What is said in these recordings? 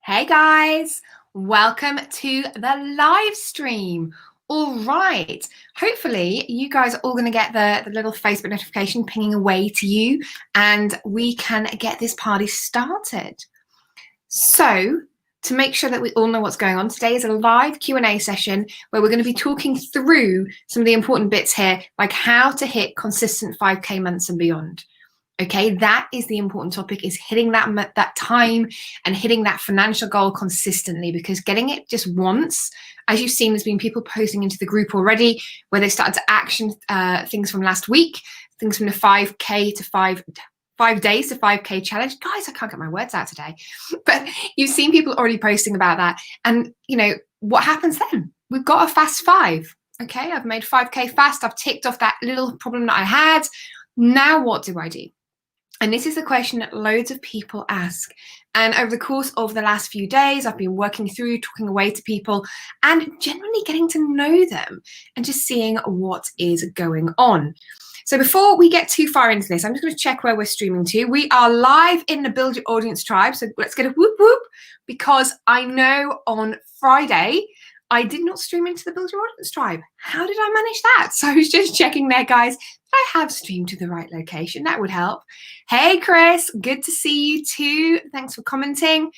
Hey guys, welcome to the live stream. All right, hopefully you guys are all going to get the little Facebook notification pinging away to you and we can get this party started. So to make sure that we all know what's going on, today is a live Q&A session where we're going to be talking through some of the important bits here, like how to hit consistent 5K months and beyond. Okay, that is the important topic, is hitting that time and hitting that financial goal consistently, because getting it just once, as you've seen, there's been people posting into the group already where they started to action things from last week, things from the 5K to 5 days to 5K challenge. Guys, I can't get my words out today, but you've seen people already posting about that. And you know, what happens then? We've got a fast 5. Okay, I've made 5K fast. I've ticked off that little problem that I had. Now what do I do? And this is the question that loads of people ask. And over the course of the last few days, I've been working through, talking away to people and generally getting to know them and just seeing what is going on. So before we get too far into this, I'm just going to check where we're streaming to. We are live in the Build Your Audience tribe. So let's get a whoop whoop, because I know on Friday, I did not stream into the Build Your Audience tribe. How did I manage that? So I was just checking there, guys. I have streamed to the right location. That would help. Hey, Chris, good to see you too. Thanks for commenting.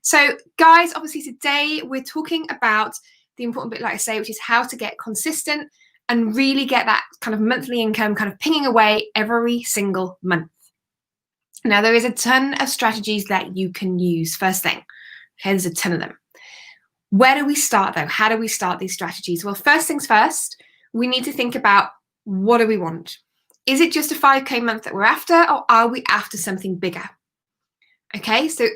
So guys, obviously today we're talking about the important bit, like I say, which is how to get consistent and really get that kind of monthly income kind of pinging away every single month. Now, there is a ton of strategies that you can use. First thing, okay, there's a ton of them. Where do we start though? How do we start these strategies? Well, first things first, we need to think about, what do we want? Is it just a 5K month that we're after, or are we after something bigger? Okay, so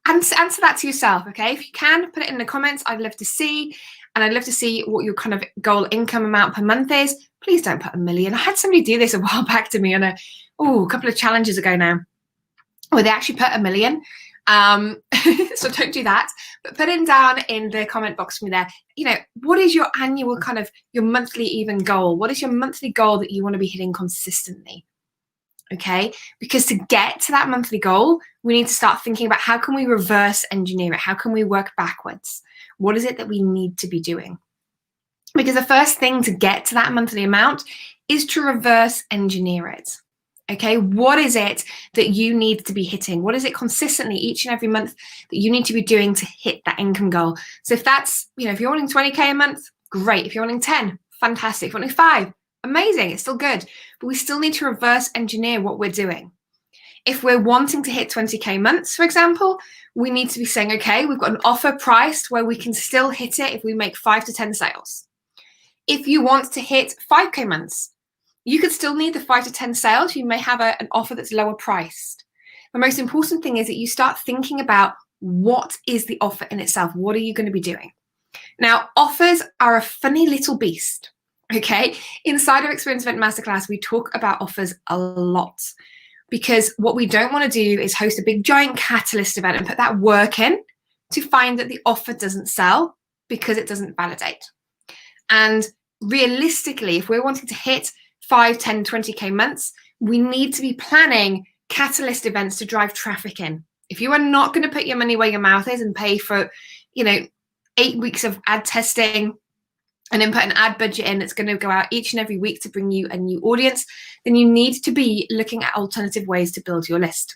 answer that to yourself, okay? If you can, put it in the comments. I'd love to see, and I'd love to see what your kind of goal income amount per month is. Please don't put 1 million. I had somebody do this a while back to me on a couple of challenges ago now, where they actually put 1 million. So don't do that, but put it down in the comment box for me there. You know, what is your annual kind of your monthly even goal? What is your monthly goal that you want to be hitting consistently? Okay, because to get to that monthly goal, we need to start thinking about how can we reverse engineer it? How can we work backwards? What is it that we need to be doing? Because the first thing to get to that monthly amount is to reverse engineer it. Okay, what is it that you need to be hitting? What is it consistently each and every month that you need to be doing to hit that income goal? So if that's, you know, if you're wanting 20K a month, great. If you're wanting 10, fantastic. If you're wanting 5, amazing. It's still good. But we still need to reverse engineer what we're doing. If we're wanting to hit 20K months, for example, we need to be saying, okay, we've got an offer priced where we can still hit it if we make 5 to 10 sales. If you want to hit 5K months, you could still need the 5 to 10 sales. You may have an offer that's lower priced. The most important thing is that you start thinking about, what is the offer in itself? What are you going to be doing? Now, offers are a funny little beast, okay? Inside our Experience Event Masterclass, we talk about offers a lot, because what we don't want to do is host a big giant catalyst event and put that work in to find that the offer doesn't sell because it doesn't validate. And realistically, if we're wanting to hit 5, 10, 20K months, we need to be planning catalyst events to drive traffic in. If you are not going to put your money where your mouth is and pay for, you know, 8 weeks of ad testing and then put an ad budget in that's going to go out each and every week to bring you a new audience, then you need to be looking at alternative ways to build your list,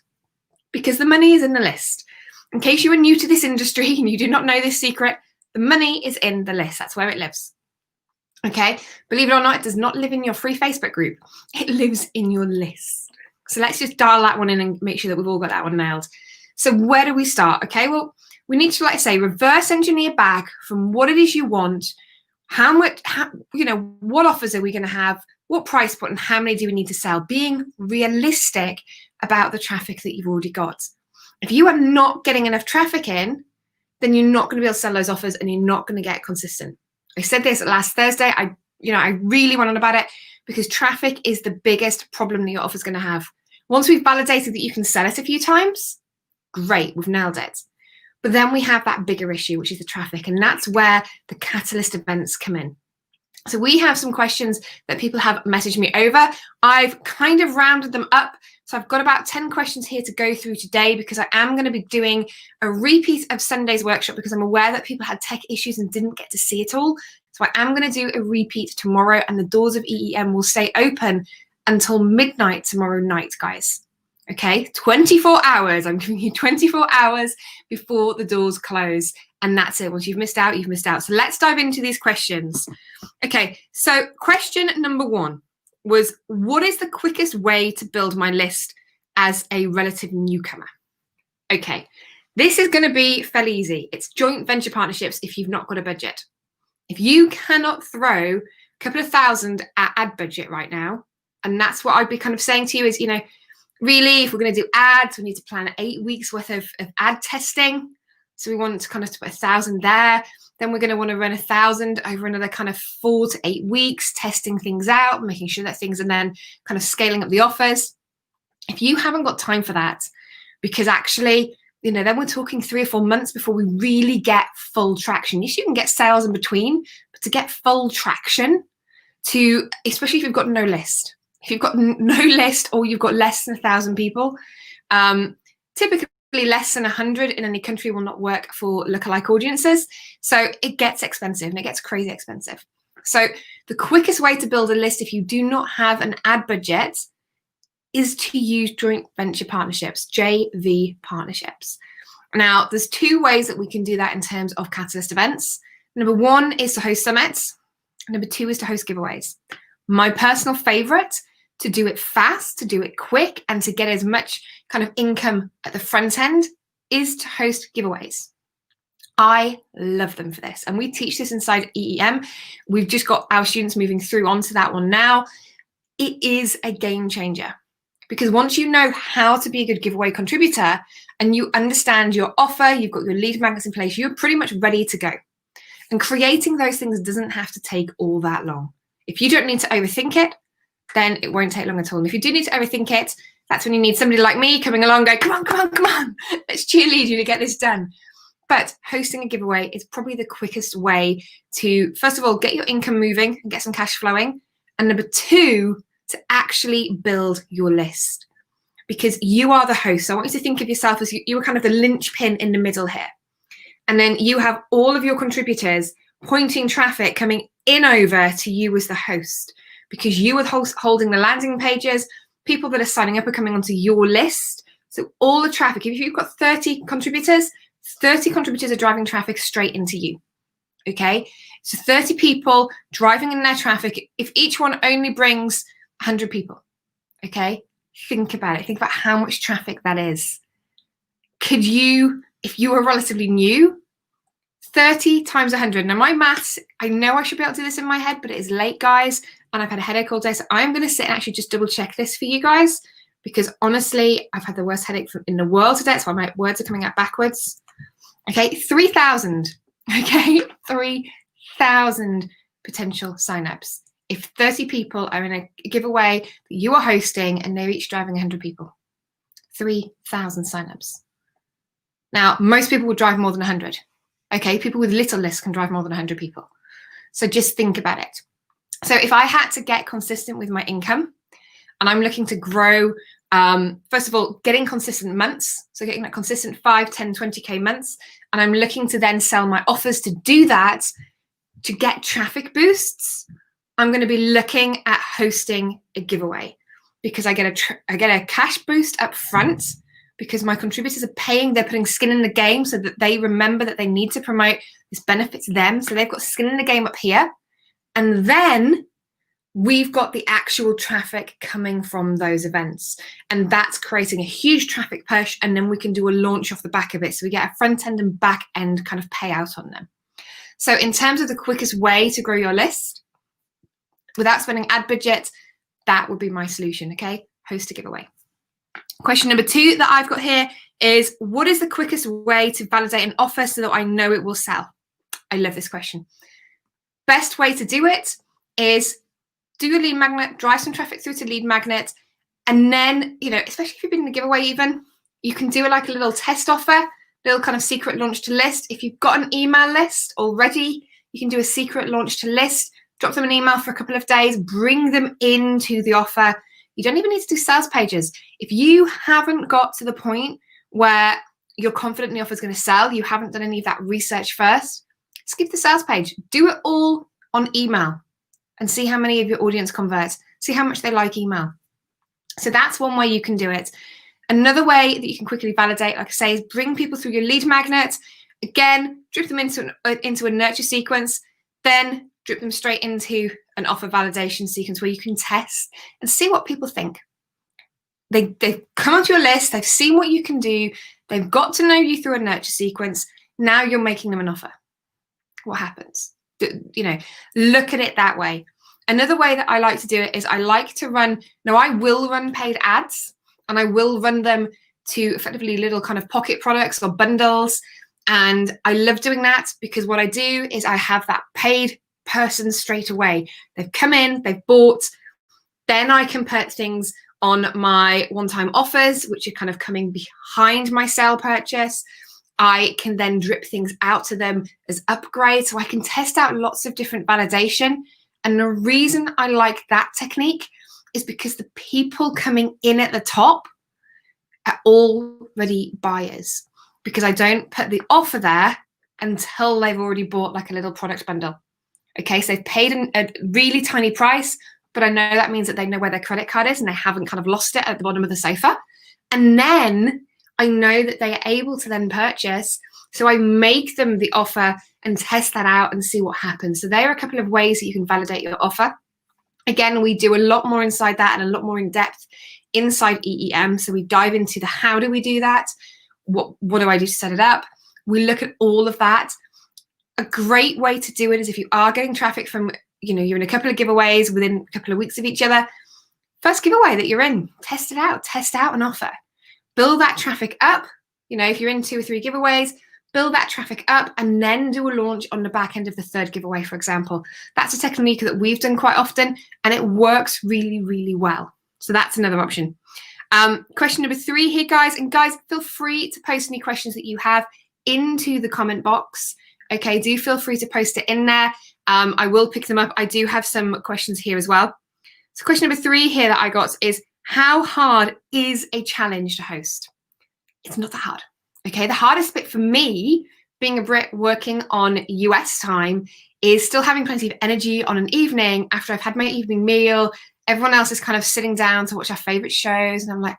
because the money is in the list. In case you are new to this industry and you do not know this secret, the money is in the list. That's where it lives. Okay, believe it or not, it does not live in your free Facebook group. It lives in your list. So let's just dial that one in and make sure that we've all got that one nailed. So where do we start? Okay, well, we need to, like I say, reverse engineer back from what it is you want, how much, you know, what offers are we going to have, what price point, and how many do we need to sell, being realistic about the traffic that you've already got. If you are not getting enough traffic in, then you're not going to be able to sell those offers and you're not going to get consistent. I said this last Thursday. I really went on about it, because traffic is the biggest problem that your offer is going to have. Once we've validated that you can sell it a few times, great, we've nailed it. But then we have that bigger issue, which is the traffic, and that's where the catalyst events come in. So we have some questions that people have messaged me over. I've kind of rounded them up So I've got about 10 questions here to go through today because I am going to be doing a repeat of Sunday's workshop because I'm aware that people had tech issues and didn't get to see it all. So I am going to do a repeat tomorrow, and the doors of EEM will stay open until midnight tomorrow night, guys. Okay, 24 hours. I'm giving you 24 hours before the doors close, and that's it. Once you've missed out, you've missed out. So let's dive into these questions. Okay, so question number 1 was, what is the quickest way to build my list as a relative newcomer? Okay, this is going to be fairly easy. It's joint venture partnerships if you've not got a budget. If you cannot throw a couple of thousand at ad budget right now, and that's what I'd be kind of saying to you is, really, if we're going to do ads, we need to plan 8 weeks worth of ad testing. So we want to kind of put 1,000 there. Then we're going to want to run 1,000 over another kind of 4 to 8 weeks, testing things out, making sure that things are then kind of scaling up the offers. If you haven't got time for that, because actually, then we're talking 3 or 4 months before we really get full traction. Yes, you can get sales in between, but to get full traction, especially if you've got no list. If you've got no list or you've got less than 1,000 people, typically less than 100 in any country will not work for lookalike audiences. So it gets expensive, and it gets crazy expensive. So the quickest way to build a list if you do not have an ad budget is to use joint venture partnerships, JV partnerships. Now, there's 2 ways that we can do that in terms of Catalyst events. Number 1 is to host summits. Number 2 is to host giveaways. My personal favorite, to do it fast, to do it quick, and to get as much kind of income at the front end, is to host giveaways. I love them for this. And we teach this inside EEM. We've just got our students moving through onto that one now. It is a game changer. Because once you know how to be a good giveaway contributor and you understand your offer, you've got your lead magnets in place, you're pretty much ready to go. And creating those things doesn't have to take all that long. If you don't need to overthink it, then it won't take long at all. And if you do need to overthink it, that's when you need somebody like me coming along going, come on, come on, come on, let's cheerlead you to get this done. But hosting a giveaway is probably the quickest way to, first of all, get your income moving and get some cash flowing. And number 2, to actually build your list, because you are the host. So I want you to think of yourself as you are kind of the linchpin in the middle here. And then you have all of your contributors pointing traffic coming in over to you as the host, because you are holding the landing pages. People that are signing up are coming onto your list. So all the traffic, if you've got 30 contributors are driving traffic straight into you. Okay, so 30 people driving in their traffic. If each one only brings 100 people, okay, think about it. Think about how much traffic that is. Could you, if you are relatively new, 30 times 100. Now my maths, I know I should be able to do this in my head, but it is late, guys, and I've had a headache all day. So I'm going to sit and actually just double check this for you guys, because honestly, I've had the worst headache in the world today. That's why my words are coming out backwards. Okay, 3,000. Okay, 3,000 potential signups. If 30 people are in a giveaway that you are hosting and they're each driving 100 people, 3,000 signups. Now, most people will drive more than 100. Okay, people with little lists can drive more than 100 people. So just think about it. So if I had to get consistent with my income, and I'm looking to grow, first of all, getting consistent months, so getting that consistent 5, 10, 20K months, and I'm looking to then sell my offers to do that, to get traffic boosts, I'm going to be looking at hosting a giveaway, because I get a cash boost up front, because my contributors are paying, they're putting skin in the game so that they remember that they need to promote, this benefits them. So they've got skin in the game up here. And then we've got the actual traffic coming from those events. And that's creating a huge traffic push. And then we can do a launch off the back of it. So we get a front end and back end kind of payout on them. So in terms of the quickest way to grow your list without spending ad budget, that would be my solution, okay? Host a giveaway. Question number 2 that I've got here is, what is the quickest way to validate an offer so that I know it will sell? I love this question. Best way to do it is do your lead magnet, drive some traffic through to lead magnet, and then, especially if you've been in the giveaway even, you can do like a little test offer, little kind of secret launch to list. If you've got an email list already, you can do a secret launch to list, drop them an email for a couple of days, bring them into the offer, You don't even need to do sales pages. If you haven't got to the point where you're confident the offer is going to sell, you haven't done any of that research first, skip the sales page. Do it all on email and see how many of your audience converts. See how much they like email. So that's one way you can do it. Another way that you can quickly validate, like I say, is bring people through your lead magnet. Again, drip them into a nurture sequence, then drip them straight into an offer validation sequence where you can test and see what people think. They've come onto your list, they've seen what you can do, they've got to know you through a nurture sequence. Now you're making them an offer. What happens? Look at it that way. Another way that I like to do it is I like to run, now I will run paid ads, and I will run them to effectively little kind of pocket products or bundles. And I love doing that because what I do is I have that paid person straight away. They've come in, they've bought, then I can put things on my one-time offers, which are kind of coming behind my sale purchase. I can then drip things out to them as upgrades. So I can test out lots of different validation. And the reason I like that technique is because the people coming in at the top are already buyers, because I don't put the offer there until they've already bought like a little product bundle. Okay, so they've paid a really tiny price, but I know that means that they know where their credit card is and they haven't kind of lost it at the bottom of the sofa. And then I know that they are able to then purchase. So I make them the offer and test that out and see what happens. So there are a couple of ways that you can validate your offer. Again, we do a lot more inside that and a lot more in depth inside EEM. So we dive into the how do we do that? What do I do to set it up? We look at all of that. A great way to do it is if you are getting traffic from, you're in a couple of giveaways within a couple of weeks of each other, first giveaway that you're in, test it out, test out an offer. Build that traffic up. If you're in 2 or 3 giveaways, build that traffic up and then do a launch on the back end of the 3rd giveaway, for example. That's a technique that we've done quite often and it works really, really well. So that's another option. Question number 3 here, guys. And guys, feel free to post any questions that you have into the comment box. Okay, do feel free to post it in there. I will pick them up. I do have some questions here as well. So question number 3 here that I got is, how hard is a challenge to host? It's not that hard. Okay, the hardest bit for me, being a Brit working on US time, is still having plenty of energy on an evening after I've had my evening meal. Everyone else is kind of sitting down to watch our favorite shows. And I'm like,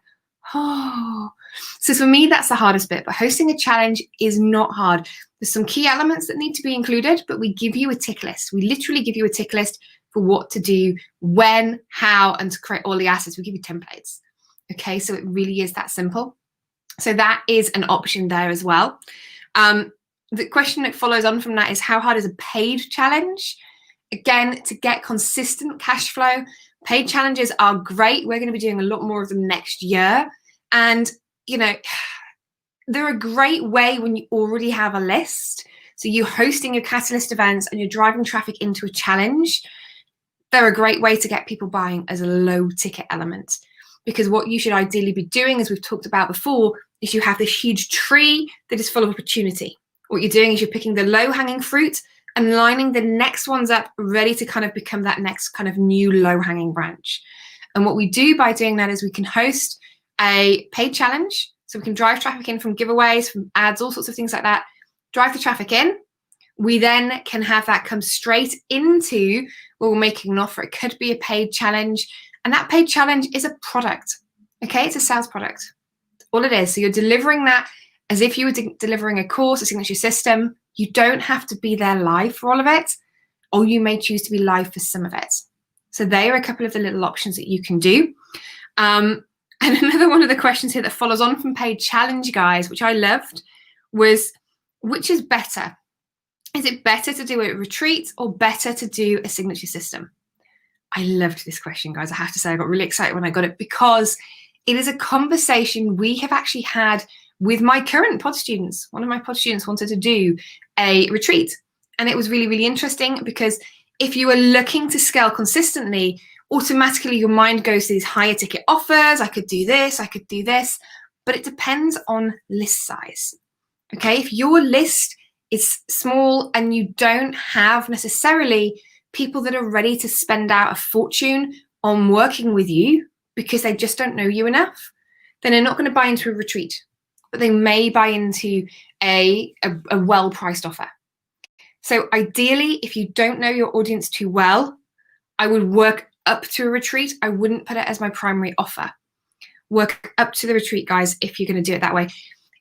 oh. So for me, that's the hardest bit. But hosting a challenge is not hard. There's some key elements that need to be included, but we give you a tick list. We literally give you a tick list for what to do, when, how, and to create all the assets. We give you templates. Okay, so it really is that simple. So that is an option there as well. The question that follows on from that is, how hard is a paid challenge? Again, to get consistent cash flow, paid challenges are great. We're going to be doing a lot more of them next year. And, they're a great way when you already have a list. So you're hosting your catalyst events and you're driving traffic into a challenge. They're a great way to get people buying as a low ticket element. Because what you should ideally be doing, as we've talked about before, is you have this huge tree that is full of opportunity. What you're doing is you're picking the low hanging fruit and lining the next ones up, ready to kind of become that next kind of new low hanging branch. And what we do by doing that is we can host a paid challenge. So we can drive traffic in from giveaways, from ads, all sorts of things like that. Drive the traffic in. We then can have that come straight into where we're making an offer. It could be a paid challenge. And that paid challenge is a product. Okay, it's a sales product. All it is. So you're delivering that as if you were delivering a course, a signature system. You don't have to be there live for all of it, or you may choose to be live for some of it. So they are a couple of the little options that you can do. And another one of the questions here that follows on from paid challenge, guys, which I loved, was, which is better? Is it better to do a retreat or better to do a signature system? I loved this question, guys. I have to say, I got really excited when I got it because it is a conversation we have actually had with my current pod students. One of my pod students wanted to do a retreat, and it was really, really interesting because if you are looking to scale consistently, automatically your mind goes to these higher ticket offers. I could do this, I could do this, but it depends on list size. Okay, if your list is small and you don't have necessarily people that are ready to spend out a fortune on working with you, because they just don't know you enough, then they're not going to buy into a retreat, but they may buy into a well-priced offer. So ideally, if you don't know your audience too well, I would work up to a retreat. I wouldn't put it as my primary offer. Work up to the retreat, guys, if you're going to do it that way.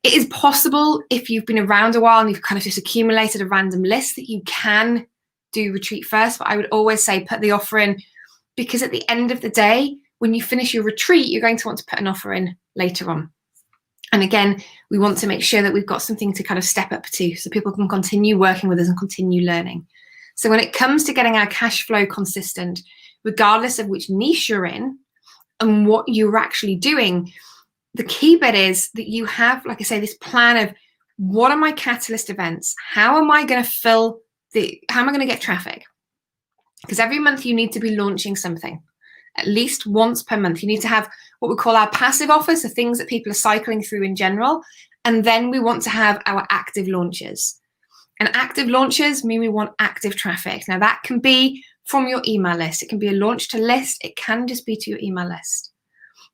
It is possible, if you've been around a while and you've kind of just accumulated a random list, that you can do retreat first, but I would always say put the offer in, because at the end of the day, when you finish your retreat, you're going to want to put an offer in later on. And again, we want to make sure that we've got something to kind of step up to so people can continue working with us and continue learning. So when it comes to getting our cash flow consistent, regardless of which niche you're in and what you're actually doing, the key bit is that you have, like I say, this plan of what are my catalyst events? How am I going to how am I going to get traffic? Because every month you need to be launching something. At least once per month. You need to have what we call our passive offers, so things that people are cycling through in general. And then we want to have our active launches. And active launches mean we want active traffic. Now that can be from your email list. It can be a launch to list. It can just be to your email list.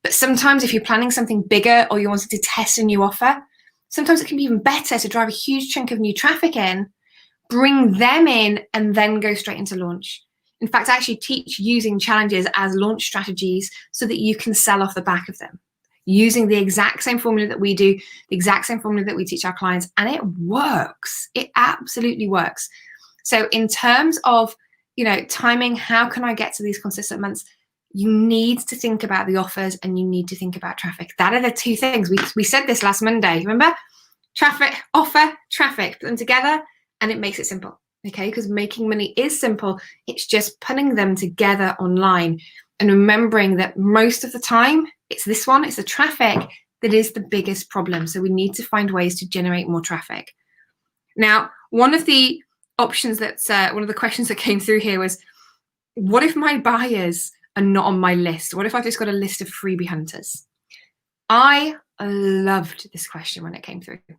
But sometimes if you're planning something bigger or you wanted to test a new offer, sometimes it can be even better to drive a huge chunk of new traffic in, bring them in, and then go straight into launch. In fact, I actually teach using challenges as launch strategies so that you can sell off the back of them, using the exact same formula that we do, the exact same formula that we teach our clients, and it works. It absolutely works. So in terms of, timing, how can I get to these consistent months? You need to think about the offers and you need to think about traffic. That are the two things. We said this last Monday, remember? Traffic, offer, traffic, put them together and it makes it simple. Okay, because making money is simple. It's just putting them together online and remembering that most of the time it's this one, it's the traffic that is the biggest problem. So we need to find ways to generate more traffic. Now, one of the options one of the questions that came through here was, what if my buyers are not on my list? What if I've just got a list of freebie hunters? I loved this question when it came through. I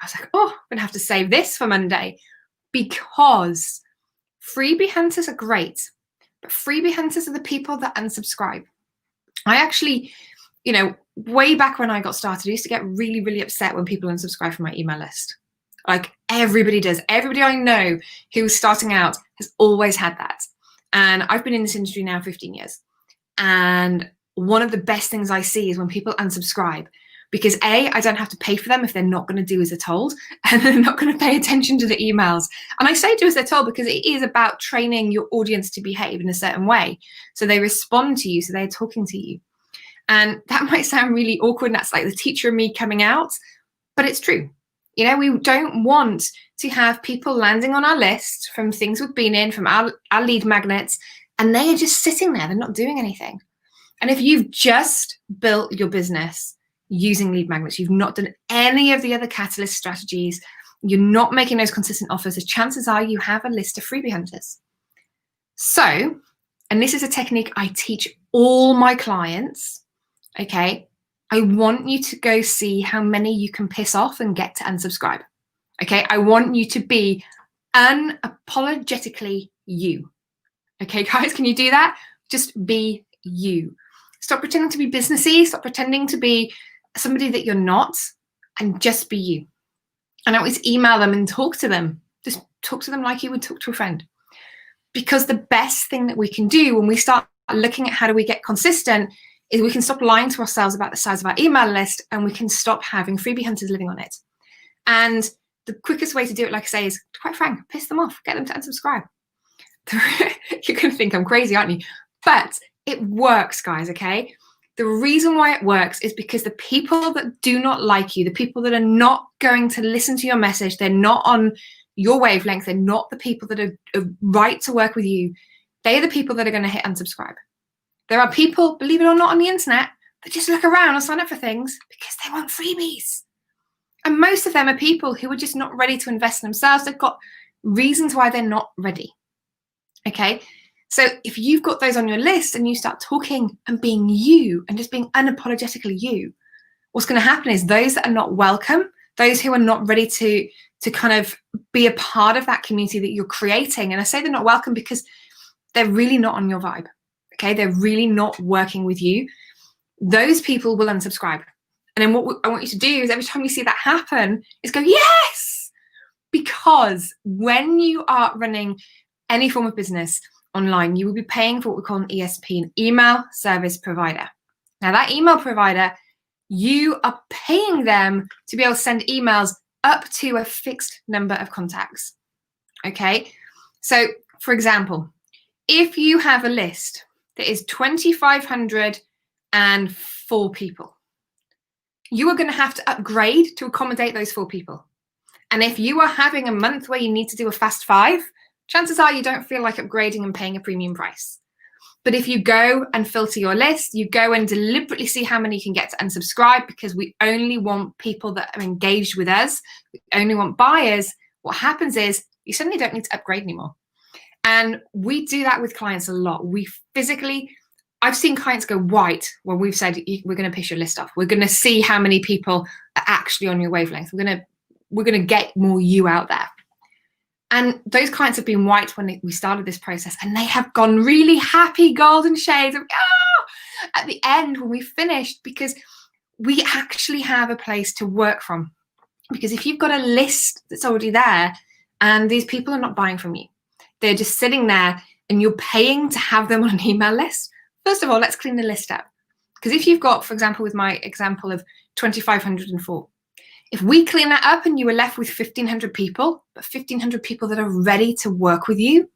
was like, oh, I'm going to have to save this for Monday. Because freebie hunters are great, but freebie hunters are the people that unsubscribe. I actually, way back when I got started, I used to get really, really upset when people unsubscribe from my email list. Like everybody does. Everybody I know who's starting out has always had that. And I've been in this industry now 15 years. And one of the best things I see is when people unsubscribe. Because A, I don't have to pay for them if they're not going to do as they're told, and they're not going to pay attention to the emails. And I say do as they're told because it is about training your audience to behave in a certain way. So they respond to you, so they're talking to you. And that might sound really awkward, and that's like the teacher and me coming out, but it's true. We don't want to have people landing on our list from things we've been in, from our lead magnets, and they are just sitting there. They're not doing anything. And if you've just built your business using lead magnets, you've not done any of the other catalyst strategies, you're not making those consistent offers, the chances are you have a list of freebie hunters. So, and this is a technique I teach all my clients, okay? I want you to go see how many you can piss off and get to unsubscribe, okay? I want you to be unapologetically you, okay, guys? Can you do that? Just be you. Stop pretending to be businessy, stop pretending to be somebody that you're not, and just be you. And I always email them and talk to them. Just talk to them like you would talk to a friend. Because the best thing that we can do when we start looking at how do we get consistent is we can stop lying to ourselves about the size of our email list, and we can stop having freebie hunters living on it. And the quickest way to do it, like I say, is quite frank, piss them off, get them to unsubscribe. You're going to think I'm crazy, aren't you? But it works, guys, okay? The reason why it works is because the people that do not like you, the people that are not going to listen to your message, they're not on your wavelength, they're not the people that are right to work with you, they're the people that are going to hit unsubscribe. There are people, believe it or not, on the internet that just look around and sign up for things because they want freebies. And most of them are people who are just not ready to invest in themselves. They've got reasons why they're not ready. Okay? So if you've got those on your list and you start talking and being you and just being unapologetically you, what's going to happen is those that are not welcome, those who are not ready to kind of be a part of that community that you're creating. And I say they're not welcome because they're really not on your vibe. Okay, they're really not working with you. those people will unsubscribe. And then what I want you to do is every time you see that happen is go, yes, because when you are running any form of business online, you will be paying for what we call an ESP, an email service provider. Now that email provider, you are paying them to be able to send emails up to a fixed number of contacts. Okay, so for example, if you have a list that is 2,504 people, you are going to have to upgrade to accommodate those 4 people. And if you are having a month where you need to do a fast 5, chances are you don't feel like upgrading and paying a premium price. But if you go and filter your list, you go and deliberately see how many you can get to unsubscribe, because we only want people that are engaged with us. We only want buyers. What happens is you suddenly don't need to upgrade anymore. And we do that with clients a lot. I've seen clients go white when we've said, we're going to push your list off. We're going to see how many people are actually on your wavelength. We're going to get more you out there. And those clients have been white when we started this process, and they have gone really happy golden shades of, at the end when we finished, because we actually have a place to work from. Because if you've got a list that's already there and these people are not buying from you, they're just sitting there and you're paying to have them on an email list, first of all, let's clean the list up. Because if you've got, for example, with my example of 2,504, if we clean that up and you were left with 1,500 people, but 1,500 people that are ready to work with you,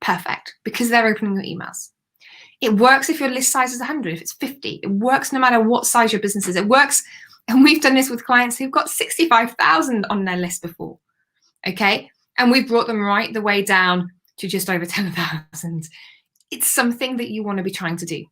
perfect, because they're opening your emails. It works if your list size is 100, if it's 50. It works no matter what size your business is. It works, and we've done this with clients who've got 65,000 on their list before, okay? And we've brought them right the way down to just over 10,000. It's something that you want to be trying to do,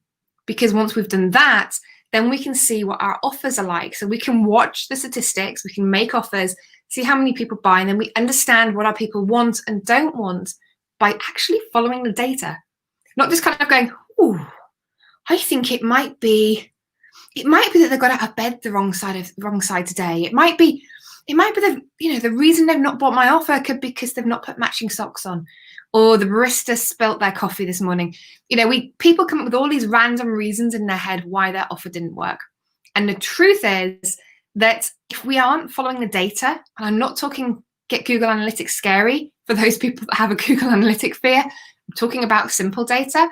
because once we've done that, then we can see what our offers are like. So we can watch the statistics, we can make offers, see how many people buy, and then we understand what our people want and don't want by actually following the data. Not just kind of going, oh, I think it might be that they've got out of bed the wrong side today. It might be that, the reason they've not bought my offer could be because they've not put matching socks on, or the barista spilt their coffee this morning. People come up with all these random reasons in their head why their offer didn't work. And the truth is that if we aren't following the data, and I'm not talking get Google Analytics scary for those people that have a Google Analytics fear, I'm talking about simple data.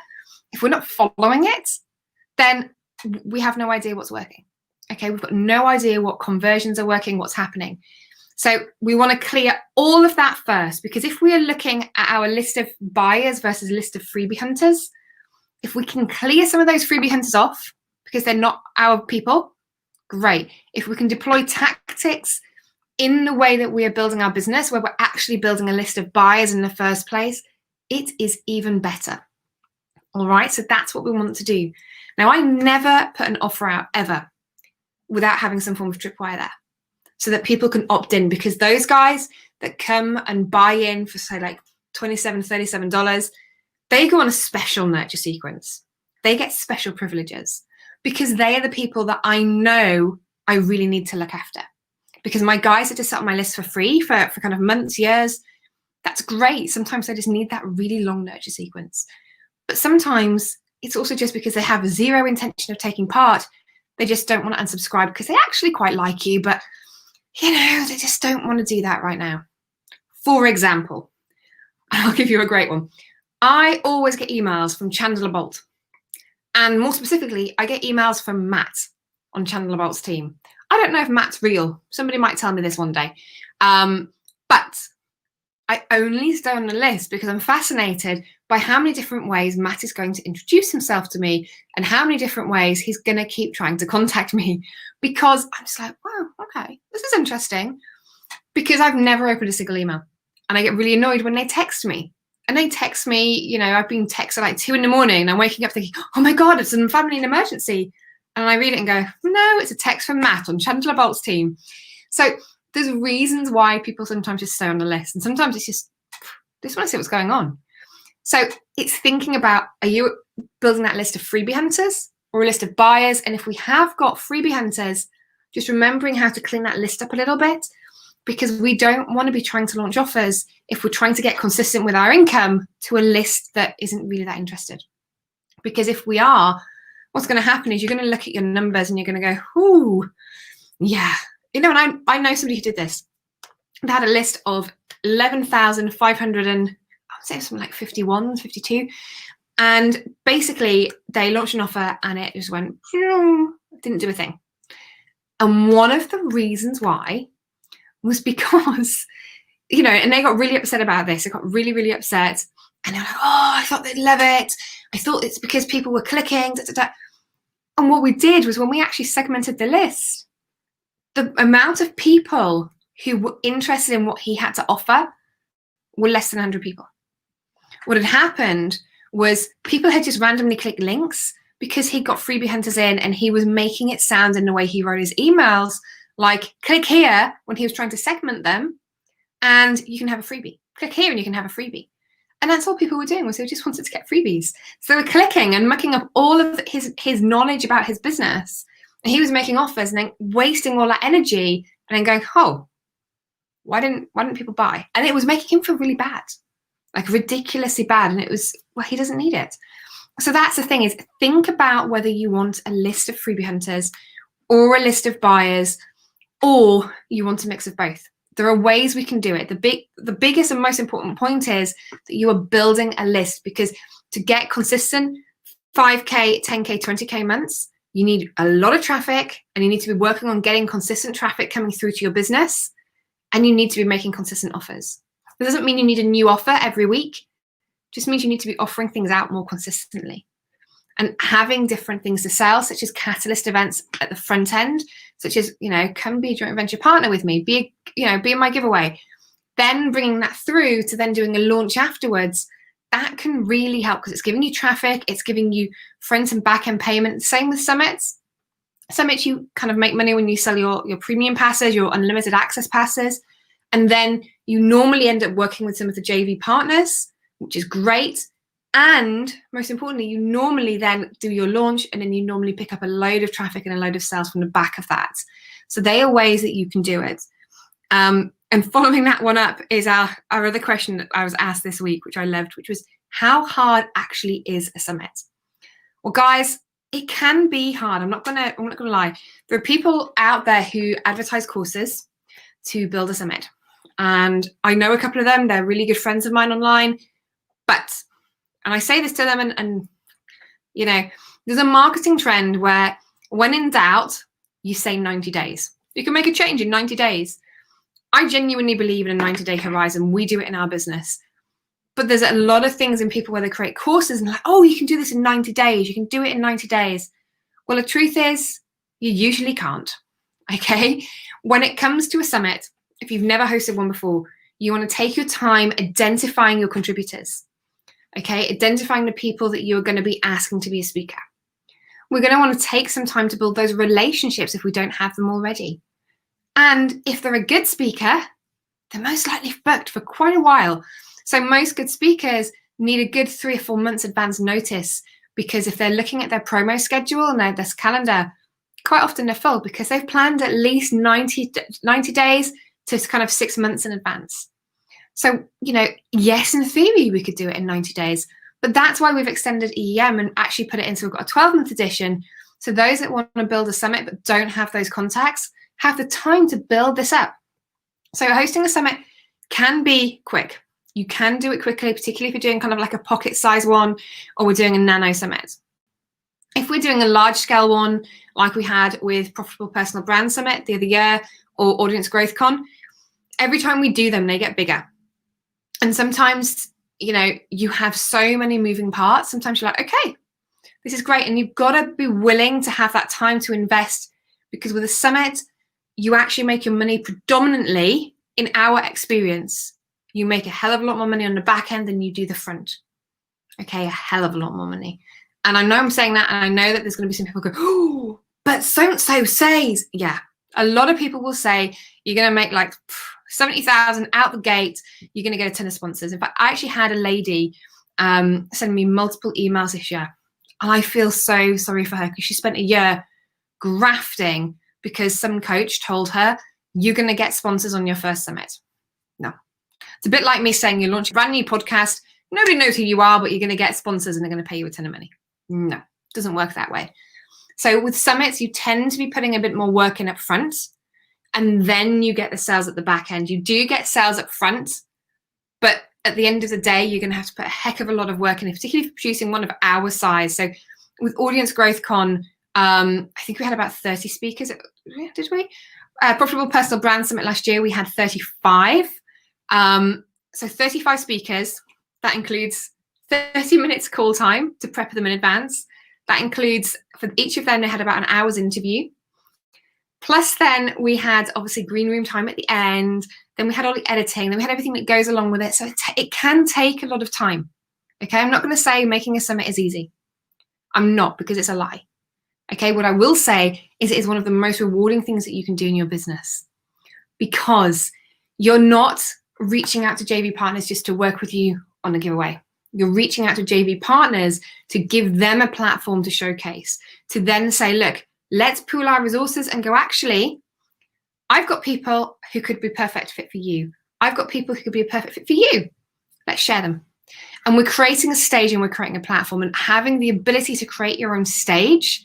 If we're not following it, then we have no idea what's working. Okay, we've got no idea what conversions are working, what's happening. So we want to clear all of that first, because if we are looking at our list of buyers versus a list of freebie hunters, if we can clear some of those freebie hunters off because they're not our people, great. If we can deploy tactics in the way that we are building our business, where we're actually building a list of buyers in the first place, it is even better. All right, so that's what we want to do. Now, I never put an offer out ever without having some form of tripwire there, so that people can opt in, because those guys that come and buy in for, say, like $27, $37, they go on a special nurture sequence. They get special privileges because they are the people that I know I really need to look after. Because my guys that just sit on my list for free for kind of months, years, that's great. Sometimes I just need that really long nurture sequence. But sometimes it's also just because they have zero intention of taking part. They just don't want to unsubscribe because they actually quite like you, but they just don't want to do that right now. For example, I'll give you a great one. I always get emails from Chandler Bolt. And more specifically, I get emails from Matt on Chandler Bolt's team. I don't know if Matt's real. Somebody might tell me this one day. But I only stay on the list because I'm fascinated by how many different ways Matt is going to introduce himself to me and how many different ways he's going to keep trying to contact me, because I'm just like, wow, okay, this is interesting, because I've never opened a single email. And I get really annoyed when they text me. And they text me, I've been texted like 2 a.m. and I'm waking up thinking, oh my God, it's a family emergency. And I read it and go, no, it's a text from Matt on Chandler Bolt's team. So there's reasons why people sometimes just stay on the list. And sometimes it's just, they just want to see what's going on. So it's thinking about, are you building that list of freebie hunters or a list of buyers? And if we have got freebie hunters, just remembering how to clean that list up a little bit, because we don't want to be trying to launch offers if we're trying to get consistent with our income to a list that isn't really that interested. Because if we are, what's going to happen is you're going to look at your numbers and you're going to go, ooh, yeah. You know, and I know somebody who did this. They had a list of 11,500 and I would say something like 51, 52. And basically they launched an offer and it just went, didn't do a thing. And one of the reasons why was because, you know, and they got really upset about this. They got really, really upset. And they're like, oh, I thought they'd love it. I thought it's because people were clicking. Da, da, da. And what we did was when we actually segmented the list, the amount of people who were interested in what he had to offer were less than 100 people. What had happened was people had just randomly clicked links because he got freebie hunters in and he was making it sound in the way he wrote his emails, like click here when he was trying to segment them and you can have a freebie. Click here and you can have a freebie. And that's all people were doing, was they just wanted to get freebies. So they were clicking and mucking up all of his knowledge about his business. And he was making offers and then wasting all that energy and then going, oh, why didn't people buy? And it was making him feel really bad, like ridiculously bad. And it was, well, he doesn't need it. So that's the thing, is think about whether you want a list of freebie hunters or a list of buyers, or you want a mix of both. There are ways we can do it. The biggest and most important point is that you are building a list, because to get consistent 5K, 10K, 20K months, you need a lot of traffic and you need to be working on getting consistent traffic coming through to your business, and you need to be making consistent offers. That doesn't mean you need a new offer every week. It just means you need to be offering things out more consistently and having different things to sell, such as catalyst events at the front end, such as, you know, come be a joint venture partner with me, be in my giveaway. Then bringing that through to then doing a launch afterwards, that can really help, because it's giving you traffic, it's giving you front and back end payment. Same with summits. Summits, you kind of make money when you sell your premium passes, your unlimited access passes. And then you normally end up working with some of the JV partners, which is great. And most importantly, you normally then do your launch and then you normally pick up a load of traffic and a load of sales from the back of that. So they are ways that you can do it. And following that one up is our other question that I was asked this week, which I loved, which was, how hard actually is a summit? Well, guys, it can be hard. I'm not gonna lie. There are people out there who advertise courses to build a summit. And I know a couple of them. They're really good friends of mine online. But, and I say this to them, and you know, there's a marketing trend where when in doubt, you say 90 days. You can make a change in 90 days. I genuinely believe in a 90-day horizon. We do it in our business. But there's a lot of things in people where they create courses and like, oh, you can do this in 90 days. You can do it in 90 days. Well, the truth is, you usually can't, okay? When it comes to a summit, if you've never hosted one before, you want to take your time identifying your contributors, okay? Identifying the people that you're going to be asking to be a speaker. We're going to want to take some time to build those relationships if we don't have them already. And if they're a good speaker, they're most likely booked for quite a while. So most good speakers need a good 3 or 4 months advance notice, because if they're looking at their promo schedule and their calendar, quite often they're full because they've planned at least 90 days to kind of 6 months in advance. So, you know, yes, in theory, we could do it in 90 days, but that's why we've extended EEM and actually put it into, we've got a 12-month edition. So those that want to build a summit but don't have those contacts have the time to build this up. So hosting a summit can be quick. You can do it quickly, particularly if you're doing kind of like a pocket size one, or we're doing a nano summit. If we're doing a large scale one, like we had with Profitable Personal Brand Summit the other year, or Audience Growth Con, every time we do them, they get bigger. And sometimes, you know, you have so many moving parts. Sometimes you're like, okay, this is great. And you've got to be willing to have that time to invest, because with a summit, you actually make your money predominantly, in our experience, you make a hell of a lot more money on the back end than you do the front. Okay, a hell of a lot more money. And I know I'm saying that, and I know that there's going to be some people go, oh, but so-and-so says. Yeah, a lot of people will say you're going to make like 70,000 out the gate. You're going to get a ton of sponsors. In fact, I actually had a lady send me multiple emails this year, and I feel so sorry for her, because she spent a year grafting because some coach told her, you're going to get sponsors on your first summit. No. It's a bit like me saying you launch a brand new podcast, nobody knows who you are, but you're going to get sponsors and they're going to pay you a ton of money. No, it doesn't work that way. So with summits, you tend to be putting a bit more work in up front, and then you get the sales at the back end. You do get sales up front, but at the end of the day, you're going to have to put a heck of a lot of work in it, particularly for producing one of our size. So with Audience Growth Con, I think we had about 30 speakers, did we? Profitable Personal Brand Summit last year, we had 35. So 35 speakers. That includes 30 minutes call time to prep them in advance. That includes, for each of them, they had about an hour's interview. Plus then we had obviously green room time at the end. Then we had all the editing. Then we had everything that goes along with it. So it can take a lot of time. Okay, I'm not going to say making a summit is easy. I'm not, because it's a lie. Okay, what I will say is it is one of the most rewarding things that you can do in your business, because you're not reaching out to JV partners just to work with you on a giveaway. You're reaching out to JV partners to give them a platform to showcase, to then say, look, let's pool our resources and go, actually, I've got people who could be perfect fit for you. I've got people who could be a perfect fit for you. Let's share them. And we're creating a stage and we're creating a platform, and having the ability to create your own stage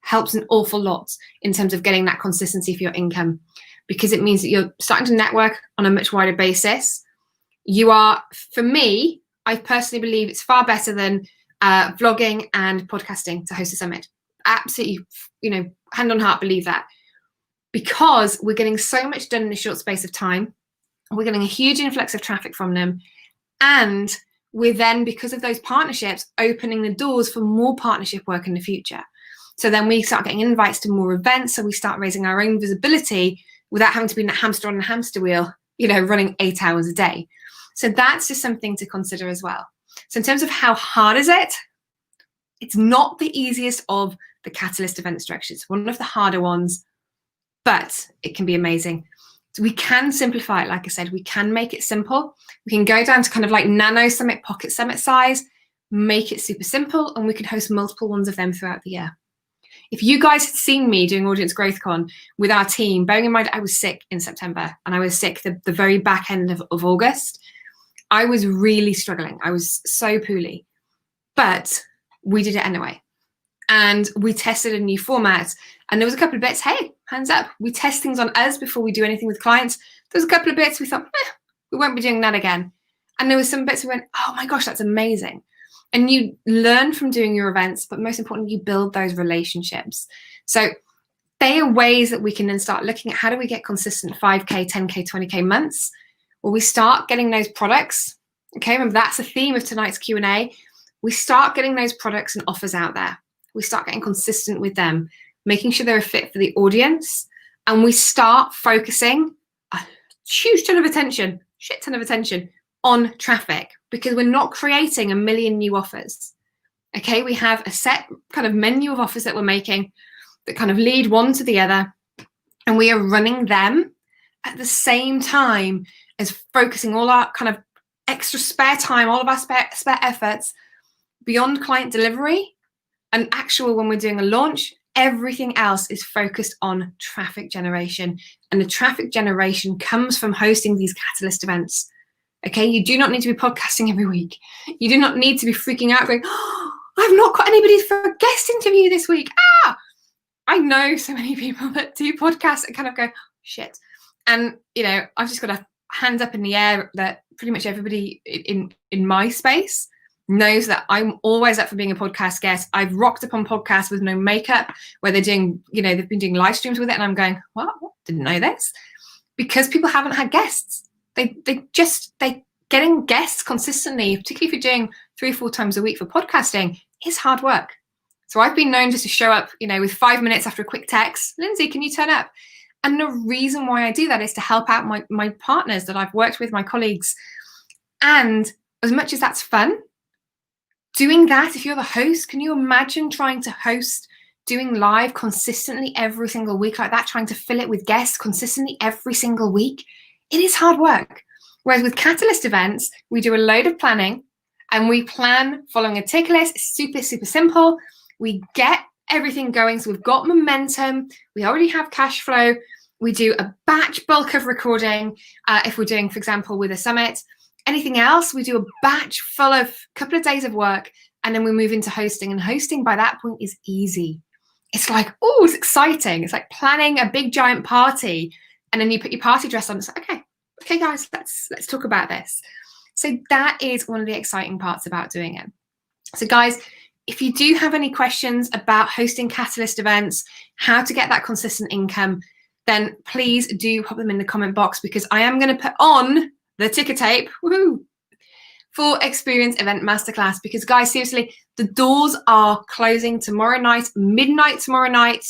helps an awful lot in terms of getting that consistency for your income, because it means that you're starting to network on a much wider basis. You are, for me, I personally believe it's far better than vlogging and podcasting to host a summit. Absolutely, hand on heart, believe that, because we're getting so much done in a short space of time. We're getting a huge influx of traffic from them, and we're then, because of those partnerships, opening the doors for more partnership work in the future. So then we start getting invites to more events, so we start raising our own visibility without having to be in a hamster on a hamster wheel, running 8 hours a day. So that's just something to consider as well. So in terms of how hard is it, it's not the easiest of the Catalyst event structures. It's one of the harder ones, but it can be amazing. So we can simplify it. Like I said, we can make it simple. We can go down to kind of like nano summit, pocket summit size, make it super simple, and we can host multiple ones of them throughout the year. If you guys had seen me doing Audience Growth Con with our team, bearing in mind I was sick in September, and I was sick the very back end of August, I was really struggling. I was so poorly, but we did it anyway. And we tested a new format, and there was a couple of bits, hey, hands up, we test things on us before we do anything with clients. There was a couple of bits we thought, we won't be doing that again. And there were some bits we went, oh my gosh, that's amazing. And you learn from doing your events, but most importantly, you build those relationships. So they are ways that we can then start looking at how do we get consistent 5K, 10K, 20K months. Well, we start getting those products. Okay, remember that's the theme of tonight's Q&A. We start getting those products and offers out there. We start getting consistent with them, making sure they're a fit for the audience. And we start focusing a huge ton of attention, shit ton of attention on traffic, because we're not creating a million new offers. Okay, we have a set kind of menu of offers that we're making that kind of lead one to the other, and we are running them at the same time as focusing all our kind of extra spare time, all of our spare efforts beyond client delivery and actual when we're doing a launch. Everything else is focused on traffic generation, and the traffic generation comes from hosting these Catalyst events. Okay, you do not need to be podcasting every week. You do not need to be freaking out going, oh, I've not got anybody for a guest interview this week. I know so many people that do podcasts and kind of go, shit. And, I've just got a hand up in the air that pretty much everybody in my space knows that I'm always up for being a podcast guest. I've rocked up on podcasts with no makeup where they're doing, they've been doing live streams with it. And I'm going, what? Didn't know this. Because people haven't had guests. They getting guests consistently, particularly if you're doing 3 or 4 times a week for podcasting, is hard work. So I've been known just to show up, with 5 minutes after a quick text, Lindsay, can you turn up? And the reason why I do that is to help out my partners that I've worked with, my colleagues. And as much as that's fun, doing that, if you're the host, can you imagine trying to host, doing live consistently every single week like that, trying to fill it with guests consistently every single week? It is hard work. Whereas with Catalyst events, we do a load of planning, and we plan following a tick list. It's super, super simple. We get everything going. So we've got momentum. We already have cash flow. We do a batch bulk of recording. If we're doing, for example, with a summit, anything else, we do a batch full of a couple of days of work, and then we move into hosting. And hosting by that point is easy. it's like, oh, it's exciting. It's like planning a big giant party, and then you put your party dress on. It's like, okay, guys, let's talk about this. So that is one of the exciting parts about doing it. So guys, if you do have any questions about hosting Catalyst events, how to get that consistent income, then please do pop them in the comment box, because I am going to put on the ticker tape, woohoo, for Experience Event Masterclass. Because guys, seriously, the doors are closing tomorrow night, midnight tomorrow night.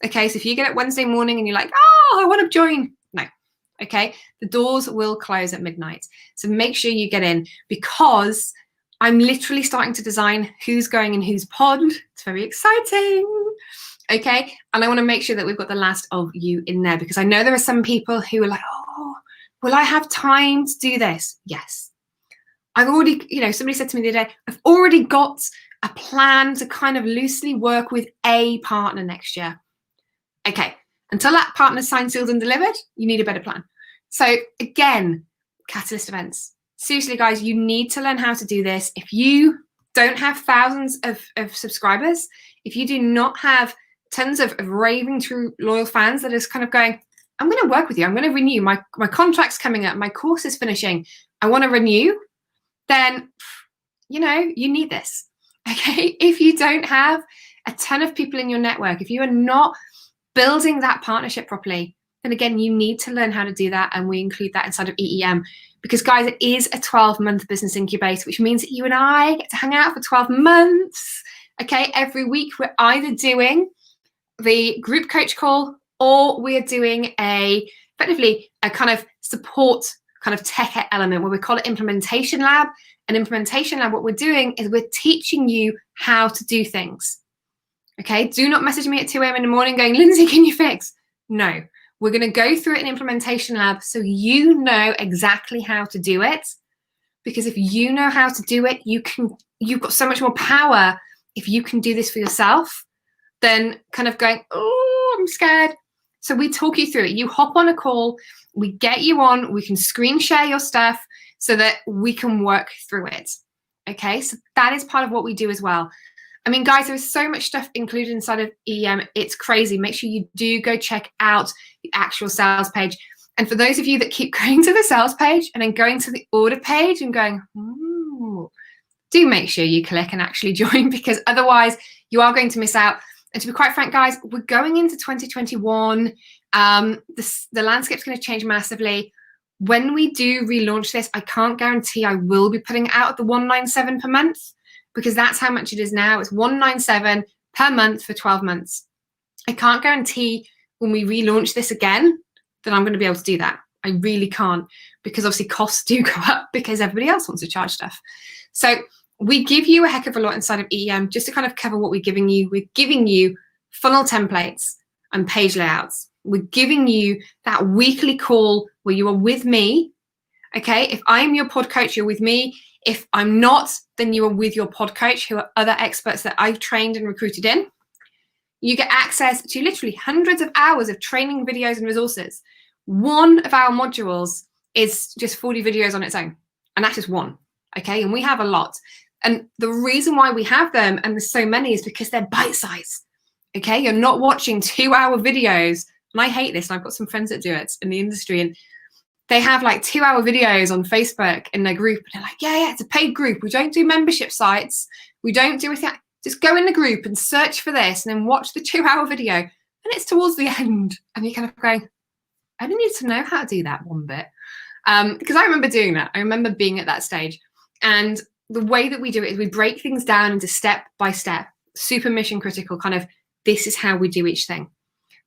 Okay, so if you get it Wednesday morning and you're like, oh, I want to join, no. Okay, the doors will close at midnight. So make sure you get in, because I'm literally starting to design who's going in whose pod. It's very exciting. Okay, and I want to make sure that we've got the last of you in there, because I know there are some people who are like, oh, will I have time to do this? Yes. I've already, somebody said to me the other day, I've already got a plan to kind of loosely work with a partner next year. Okay, until that partner's signed, sealed, and delivered, you need a better plan. So again, Catalyst events. Seriously, guys, you need to learn how to do this. If you don't have thousands of subscribers, if you do not have tons of raving true loyal fans that is kind of going, I'm going to work with you, I'm going to renew, my contract's coming up, my course is finishing, I want to renew, then, you need this, okay? If you don't have a ton of people in your network, if you are not building that partnership properly, then again, you need to learn how to do that, and we include that inside of EEM. Because guys, it is a 12-month business incubator, which means that you and I get to hang out for 12 months, okay? Every week, we're either doing the group coach call, or we're doing effectively a kind of support kind of tech element where we call it Implementation Lab. And Implementation Lab, what we're doing is we're teaching you how to do things, okay? Do not message me at 2 a.m. in the morning going, Lindsay, can you fix? No. We're going to go through it in Implementation Lab so you know exactly how to do it. Because if you know how to do it, you've got so much more power if you can do this for yourself than kind of going, oh, I'm scared. So we talk you through it. You hop on a call, we get you on, we can screen share your stuff so that we can work through it. Okay, so that is part of what we do as well. I mean, guys, there's so much stuff included inside of EM. It's crazy. Make sure you do go check out the actual sales page. And for those of you that keep going to the sales page and then going to the order page and going, ooh, do make sure you click and actually join, because otherwise you are going to miss out. And to be quite frank, guys, we're going into 2021. The landscape's going to change massively. When we do relaunch this, I can't guarantee I will be putting it out at the $197 per month, because that's how much it is now. It's $197 per month for 12 months. I can't guarantee when we relaunch this again that I'm going to be able to do that. I really can't, because obviously costs do go up because everybody else wants to charge stuff. So we give you a heck of a lot inside of EM just to kind of cover what we're giving you. We're giving you funnel templates and page layouts. We're giving you that weekly call where you are with me. Okay, if I'm your pod coach, you're with me. If I'm not, then you are with your pod coach, who are other experts that I've trained and recruited in. You get access to literally hundreds of hours of training videos and resources. One of our modules is just 40 videos on its own, and that's just one, okay? And we have a lot. And the reason why we have them, and there's so many, is because they're bite-sized, okay? You're not watching 2-hour videos, and I hate this, and I've got some friends that do it in the industry, and they have like 2-hour videos on Facebook in their group, and they're like, yeah, it's a paid group. We don't do membership sites. We don't do anything. Just go in the group and search for this, and then watch the 2-hour video, and it's towards the end, and you're kind of going, I don't need to know how to do that one bit. Because I remember doing that. I remember being at that stage. And the way that we do it is we break things down into step by step, super mission critical, kind of this is how we do each thing.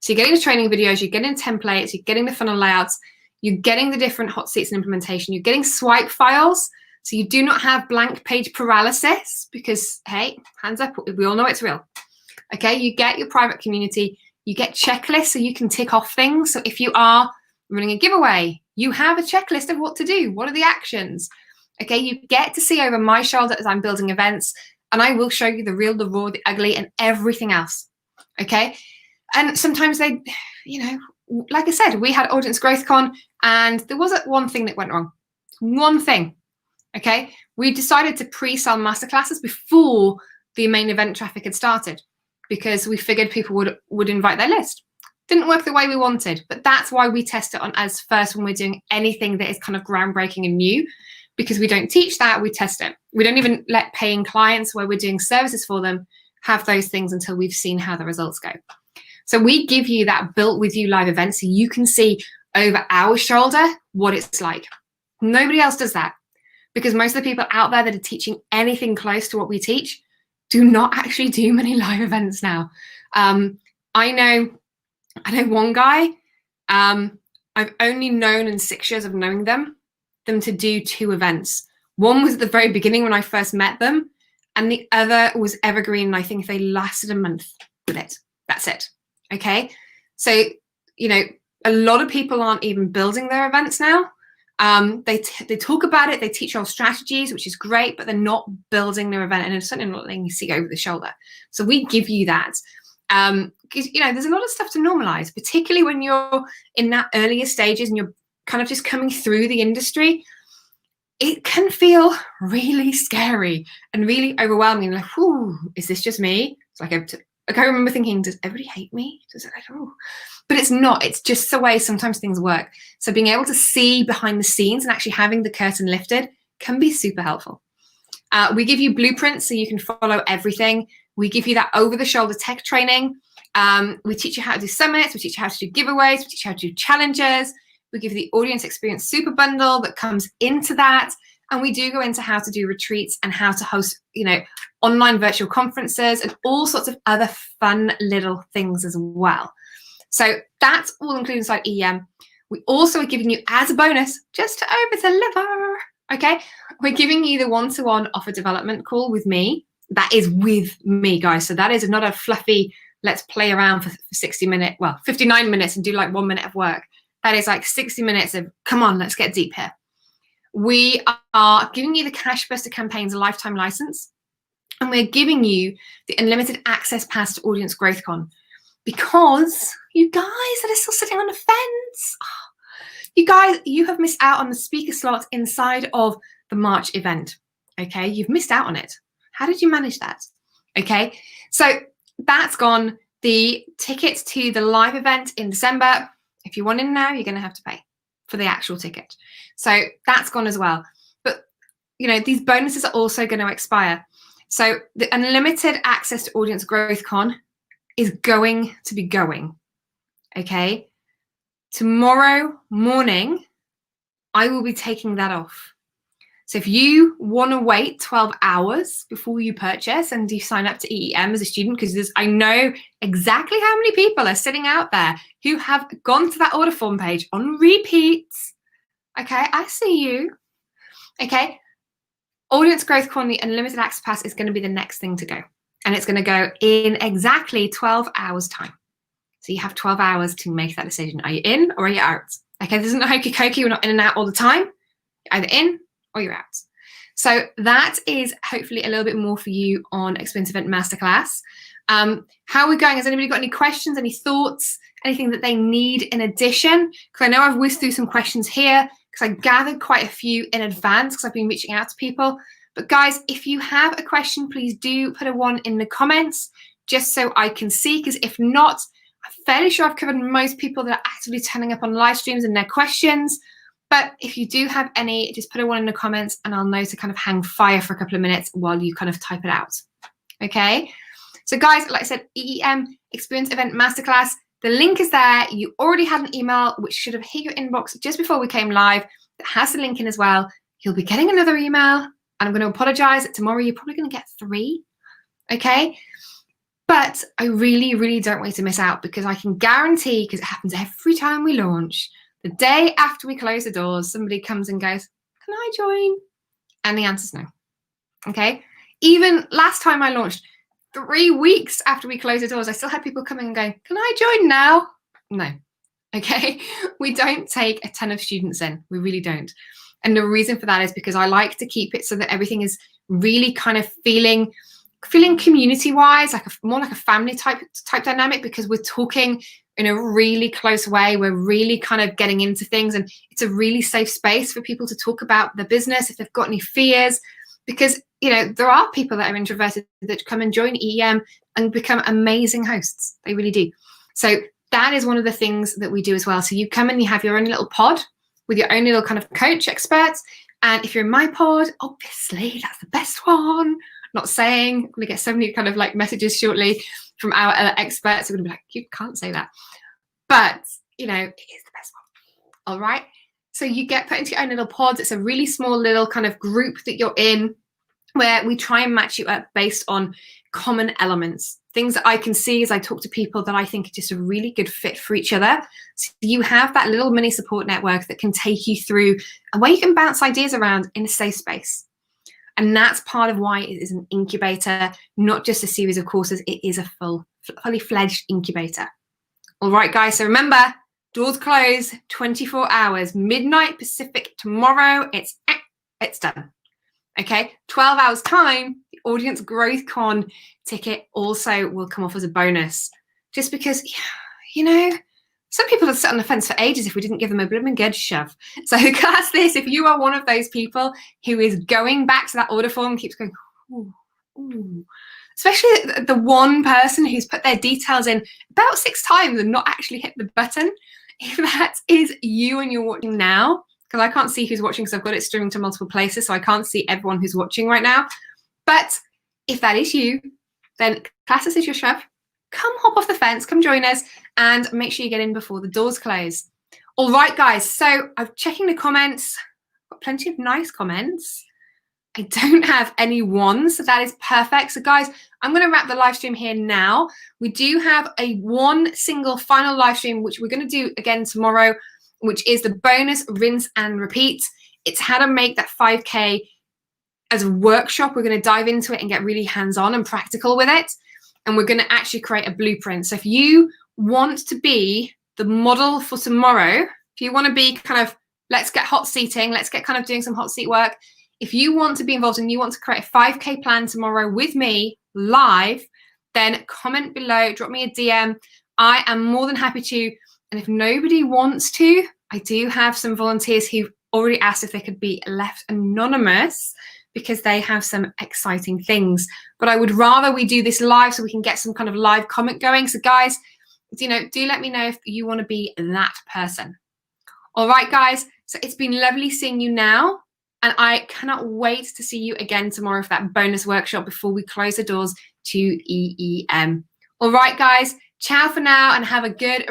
So you're getting the training videos, you're getting templates, you're getting the funnel layouts, you're getting the different hot seats and implementation, you're getting swipe files. So you do not have blank page paralysis because, hey, hands up, we all know it's real. Okay, you get your private community, you get checklists so you can tick off things. So if you are running a giveaway, you have a checklist of what to do. What are the actions? Okay, you get to see over my shoulder as I'm building events, and I will show you the real, the raw, the ugly, and everything else. Okay, and sometimes they, like I said, we had Audience Growth Con, and there was one thing that went wrong. One thing. Okay, we decided to pre-sell masterclasses before the main event traffic had started. because we figured people would invite their list. Didn't work the way we wanted, but that's why we test it on as first when we're doing anything that is kind of groundbreaking and new, because we don't teach that, we test it. We don't even let paying clients where we're doing services for them have those things until we've seen how the results go. So we give you that built with you live event so you can see over our shoulder what it's like. Nobody else does that, because most of the people out there that are teaching anything close to what we teach do not actually do many live events now. I know one guy, I've only known in 6 years of knowing them to do 2 events. One was at the very beginning when I first met them, and the other was evergreen, and I think they lasted a month with it. That's it. Okay. So, you know, a lot of people aren't even building their events now. They talk about it, they teach all strategies, which is great, but they're not building their event, and it's certainly not letting you see over the shoulder. So we give you that. Because, you know, there's a lot of stuff to normalize, particularly when you're in that earlier stages and you're kind of just coming through the industry. It can feel really scary and really overwhelming. Like, whoo, is this just me? It's like, I remember thinking, does everybody hate me? Does it like, oh, but it's not. It's just the way sometimes things work. So being able to see behind the scenes and actually having the curtain lifted can be super helpful. We give you blueprints so you can follow everything. We give you that over-the-shoulder tech training. We teach you how to do summits. We teach you how to do giveaways. We teach you how to do challenges. We give you the audience experience super bundle that comes into that. And we do go into how to do retreats and how to host, you know, online virtual conferences and all sorts of other fun little things as well. So that's all included inside EM. We also are giving you, as a bonus, just to over-deliver, okay? We're giving you the one-to-one offer development call with me. That is with me, guys. So that is not a fluffy, let's play around for 59 minutes and do like 1 minute of work. That is like 60 minutes of, come on, let's get deep here. We are giving you the Cash Buster Campaign's lifetime license, and we're giving you the unlimited access pass to Audience Growth Con, because you guys that are still sitting on the fence, you guys, you have missed out on the speaker slot inside of the March event. Okay, you've missed out on it. How did you manage that? Okay, so that's gone. The tickets to the live event in December, if you want in now, you're going to have to pay for the actual ticket. So that's gone as well. But, you know, these bonuses are also going to expire. So the unlimited access to Audience Growth Con is going to be going. Okay. Tomorrow morning, I will be taking that off. So if you want to wait 12 hours before you purchase and you sign up to EEM as a student, because I know exactly how many people are sitting out there who have gone to that order form page on repeats. Okay, I see you. Okay, Audience Growth Con, the Unlimited Access Pass is going to be the next thing to go. And it's going to go in exactly 12 hours time. So you have 12 hours to make that decision. Are you in or are you out? Okay, this isn't a hokey cokey. We're not in and out all the time. You're either in or you're out. So that is hopefully a little bit more for you on Experience Event Masterclass. How are we going? Has anybody got any questions, any thoughts, anything that they need in addition? Because I know I've whizzed through some questions here because I gathered quite a few in advance because I've been reaching out to people. But guys, if you have a question, please do put a 1 in the comments just so I can see, because if not, I'm fairly sure I've covered most people that are actively turning up on live streams and their questions. But if you do have any, just put a 1 in the comments and I'll know to kind of hang fire for a couple of minutes while you kind of type it out. Okay. So guys, like I said, EEM Experience Event Masterclass, the link is there. You already had an email, which should have hit your inbox just before we came live, that has the link in as well. You'll be getting another email, and I'm going to apologize that tomorrow you're probably going to get 3. Okay. But I really, really don't want you to miss out, because I can guarantee, because it happens every time we launch, the day after we close the doors, somebody comes and goes, can I join? And the answer's no. Okay. Even last time I launched, 3 weeks after we closed the doors, I still had people coming and going, can I join now? No. Okay. We don't take a ton of students in. We really don't. And the reason for that is because I like to keep it so that everything is really kind of feeling community-wise, like more like a family type dynamic, because we're talking in a really close way. We're really kind of getting into things, and it's a really safe space for people to talk about the business if they've got any fears. because, you know, there are people that are introverted that come and join EEM and become amazing hosts. They really do. So that is one of the things that we do as well. So you come and you have your own little pod with your own little kind of coach experts. And if you're in my pod, obviously that's the best one. Not saying, I'm gonna get so many kind of like messages shortly from our experts who are gonna be like, you can't say that. But, you know, it is the best one. All right. So you get put into your own little pods. It's a really small little kind of group that you're in, where we try and match you up based on common elements, things that I can see as I talk to people that I think are just a really good fit for each other. So you have that little mini support network that can take you through and where you can bounce ideas around in a safe space. And that's part of why it is an incubator, not just a series of courses. It is a fully fledged incubator. All right, guys. So remember, doors close 24 hours, midnight Pacific tomorrow. It's done. Okay, 12 hours time, the Audience Growth Con ticket also will come off as a bonus. Just because, you know, some people have sat on the fence for ages if we didn't give them a blooming good shove. So class this, if you are one of those people who is going back to that order form, keeps going, ooh, ooh. Especially the one person who's put their details in about 6 times and not actually hit the button. If that is you and you're watching now, because I can't see who's watching because I've got it streaming to multiple places, so I can't see everyone who's watching right now. But if that is you, then class this is your shove. Come hop off the fence, come join us, and make sure you get in before the doors close. All right, guys, so I'm checking the comments. Got plenty of nice comments. I don't have any ones, so that is perfect. So guys, I'm going to wrap the live stream here now. We do have one single final live stream, which we're going to do again tomorrow, which is the bonus rinse and repeat. It's how to make that 5K as a workshop. We're going to dive into it and get really hands-on and practical with it. And we're going to actually create a blueprint. So if you want to be the model for tomorrow, if you want to be kind of, let's get hot seating, let's get kind of doing some hot seat work. If you want to be involved and you want to create a 5K plan tomorrow with me live, then comment below, drop me a DM. I am more than happy to. And if nobody wants to, I do have some volunteers who've already asked if they could be left anonymous because they have some exciting things. But I would rather we do this live so we can get some kind of live comment going. So guys, you know, do let me know if you want to be that person. All right, guys. So it's been lovely seeing you now. And I cannot wait to see you again tomorrow for that bonus workshop before we close the doors to EEM. All right, guys. Ciao for now and have a good